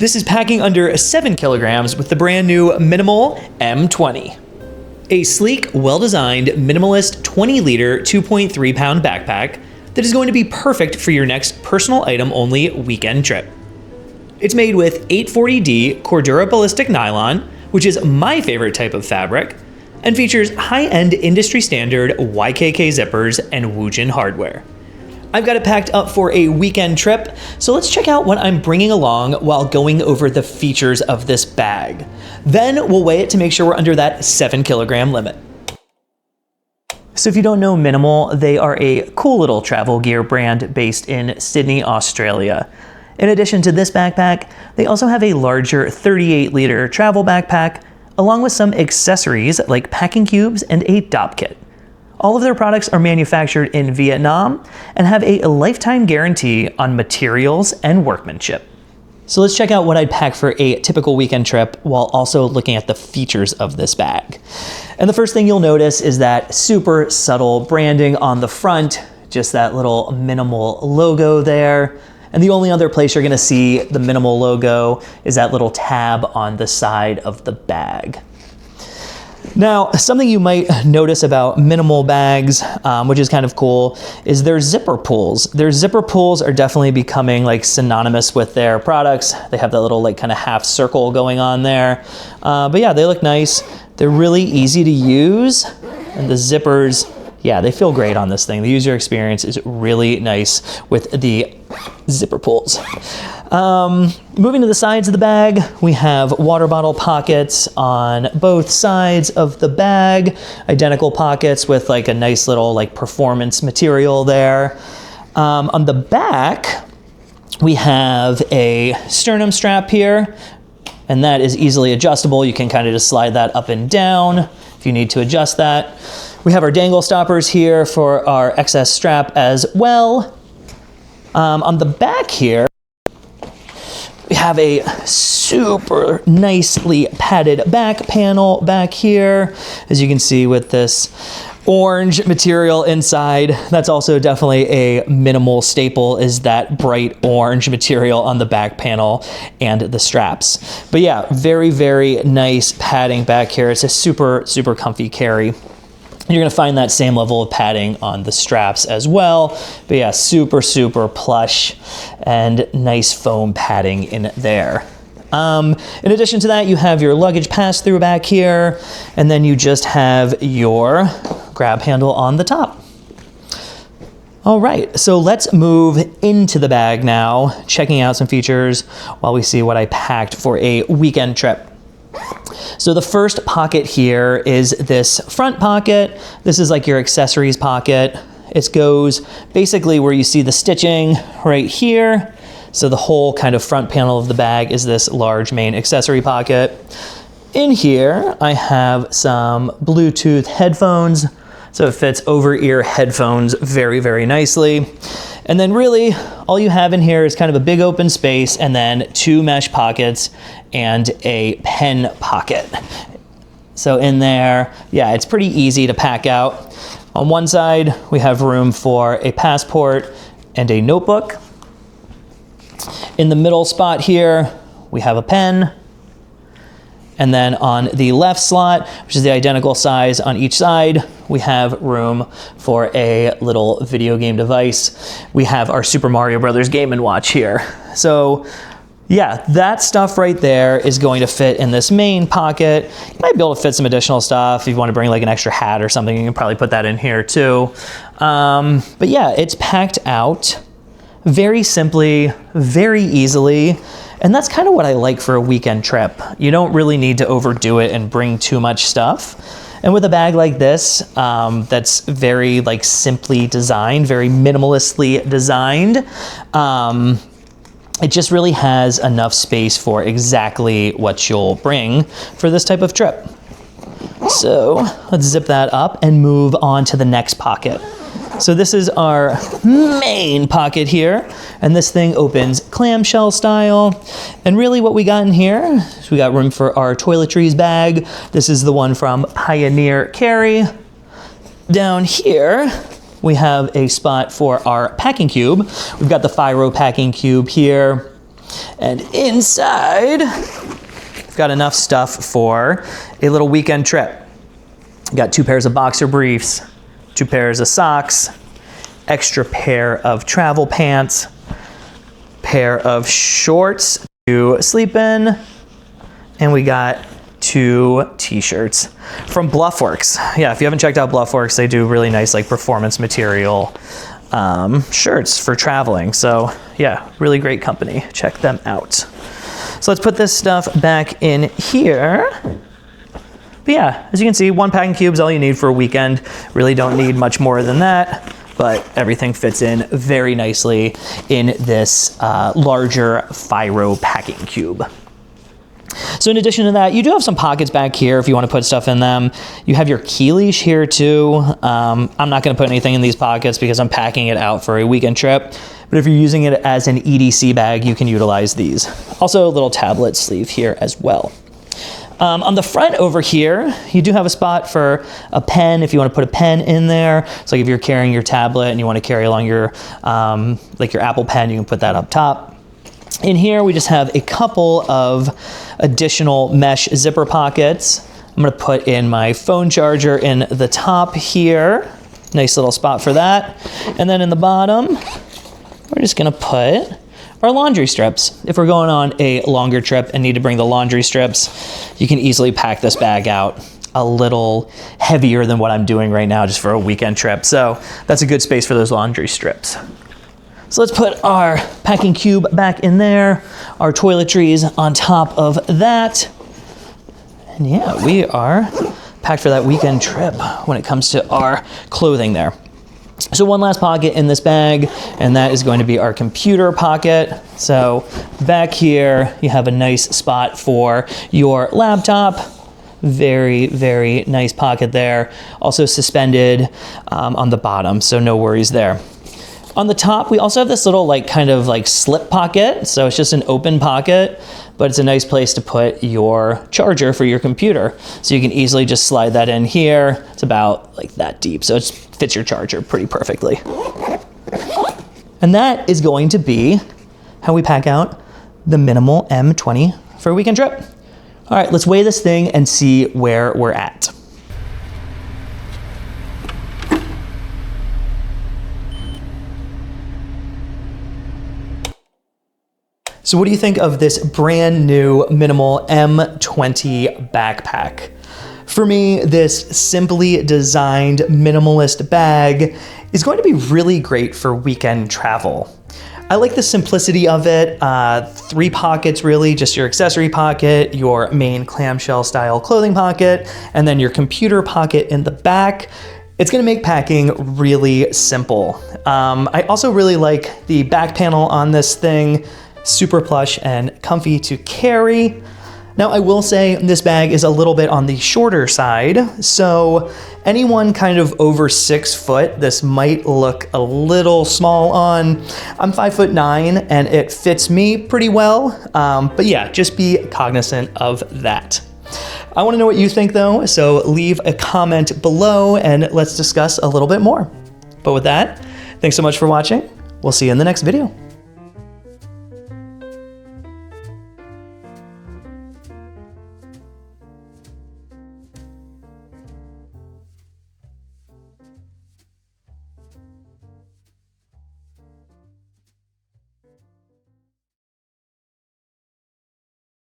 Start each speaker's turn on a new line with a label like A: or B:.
A: This is packing under 7 kilograms with the brand new Minimul M20. A sleek, well-designed, minimalist 20-liter, 2.3-pound backpack that is going to be perfect for your next personal item-only weekend trip. It's made with 840D Cordura ballistic nylon, which is my favorite type of fabric, and features high-end industry-standard YKK zippers and Woojin hardware. I've got it packed up for a weekend trip, so let's check out what I'm bringing along while going over the features of this bag. Then we'll weigh it to make sure we're under that 7-kilogram limit. So if you don't know Minimal, they are a cool little travel gear brand based in Sydney, Australia. In addition to this backpack, they also have a larger 38-liter travel backpack, along with some accessories like packing cubes and a dop kit. All of their products are manufactured in Vietnam and have a lifetime guarantee on materials and workmanship. So let's check out what I'd pack for a typical weekend trip while also looking at the features of this bag. And the first thing you'll notice is that super subtle branding on the front, just that little Minimal logo there. And the only other place you're gonna see the Minimal logo is that little tab on the side of the bag. Now, something you might notice about Minimal bags, which is kind of cool, is their zipper pulls. Their zipper pulls are definitely becoming like synonymous with their products. They have that little like kind of half circle going on there. But yeah, they look nice. They're really easy to use, and the zippers, yeah, they feel great on this thing. The user experience is really nice with the zipper pulls. Moving to the sides of the bag, we have water bottle pockets on both sides of the bag, identical pockets with like a nice little like performance material there. On the back, we have a sternum strap here, and that is easily adjustable. You can kind of just slide that up and down if you need to adjust that. We have our dangle stoppers here for our excess strap as well. On the back here, we have a super nicely padded back panel back here, as you can see with this orange material inside. That's also definitely a Minimal staple, is that bright orange material on the back panel and the straps. But yeah, very, very nice padding back here. It's a super, super comfy carry. You're gonna find that same level of padding on the straps as well. But yeah, super, super plush and nice foam padding in there. In addition to that, you have your luggage pass-through back here, and then you just have your grab handle on the top. All right, so let's move into the bag now, checking out some features while we see what I packed for a weekend trip. So the first pocket here is this front pocket. This is like your accessories pocket. It goes basically where you see the stitching right here. So the whole kind of front panel of the bag is this large main accessory pocket. In here, I have some Bluetooth headphones. So it fits over-ear headphones very, very nicely. And then really, all you have in here is kind of a big open space and then 2 mesh pockets and a pen pocket. So in there, yeah, it's pretty easy to pack out. On one side, we have room for a passport and a notebook. In the middle spot here, we have a pen. And then on the left slot, which is the identical size on each side, we have room for a little video game device. We have our Super Mario Brothers Game & Watch here. So yeah, that stuff right there is going to fit in this main pocket. You might be able to fit some additional stuff. If you want to bring like an extra hat or something, you can probably put that in here too. But yeah, it's packed out very simply, very easily. And that's kind of what I like for a weekend trip. You don't really need to overdo it and bring too much stuff. And with a bag like this, that's very like simply designed, very minimalistically designed, it just really has enough space for exactly what you'll bring for this type of trip. So let's zip that up and move on to the next pocket. So this is our main pocket here, and this thing opens clamshell style. And really what we got in here is we got room for our toiletries bag. This is the one from Pioneer Carry. Down here, we have a spot for our packing cube. We've got the Fyro packing cube here. And inside, we've got enough stuff for a little weekend trip. Got 2 pairs of boxer briefs, 2 pairs of socks, extra pair of travel pants, pair of shorts to sleep in, and we got 2 t-shirts from Bluffworks. Yeah, if you haven't checked out Bluffworks, they do really nice like performance material shirts for traveling. So yeah, really great company. Check them out. So let's put this stuff back in here. But yeah, as you can see, 1 packing cube is all you need for a weekend. Really don't need much more than that, but everything fits in very nicely in this larger Fyro packing cube. So in addition to that, you do have some pockets back here if you want to put stuff in them. You have your key leash here too. I'm not going to put anything in these pockets because I'm packing it out for a weekend trip. But if you're using it as an EDC bag, you can utilize these. Also a little tablet sleeve here as well. On the front over here, you do have a spot for a pen if you want to put a pen in there. So like if you're carrying your tablet and you want to carry along your like your Apple Pen, you can put that up top. In here, we just have a couple of additional mesh zipper pockets. I'm going to put in my phone charger in the top here. Nice little spot for that. And then in the bottom, we're just going to put our laundry strips. If we're going on a longer trip and need to bring the laundry strips, you can easily pack this bag out a little heavier than what I'm doing right now just for a weekend trip. So that's a good space for those laundry strips. So let's put our packing cube back in there, our toiletries on top of that. And yeah, we are packed for that weekend trip when it comes to our clothing there. So 1 last pocket in this bag, and that is going to be our computer pocket. So back here, you have a nice spot for your laptop. Very, very nice pocket there. Also suspended on the bottom, so no worries there. On the top, we also have this little kind of slip pocket. So it's just an open pocket, but it's a nice place to put your charger for your computer. So you can easily just slide that in here. It's about that deep. So it fits your charger pretty perfectly. And that is going to be how we pack out the Minimal M20 for a weekend trip. All right, let's weigh this thing and see where we're at. So what do you think of this brand new Minimal M20 Backpack? For me, this simply designed minimalist bag is going to be really great for weekend travel. I like the simplicity of it. 3 pockets really, just your accessory pocket, your main clamshell style clothing pocket, and then your computer pocket in the back. It's gonna make packing really simple. I also really like the back panel on this thing. Super plush and comfy to carry. Now I will say this bag is a little bit on the shorter side, so anyone kind of over 6 foot, this might look a little small on. I'm 5'9" and it fits me pretty well, but yeah, just be cognizant of that. I wanna know what you think though, so leave a comment below and let's discuss a little bit more. But with that, thanks so much for watching. We'll see you in the next video.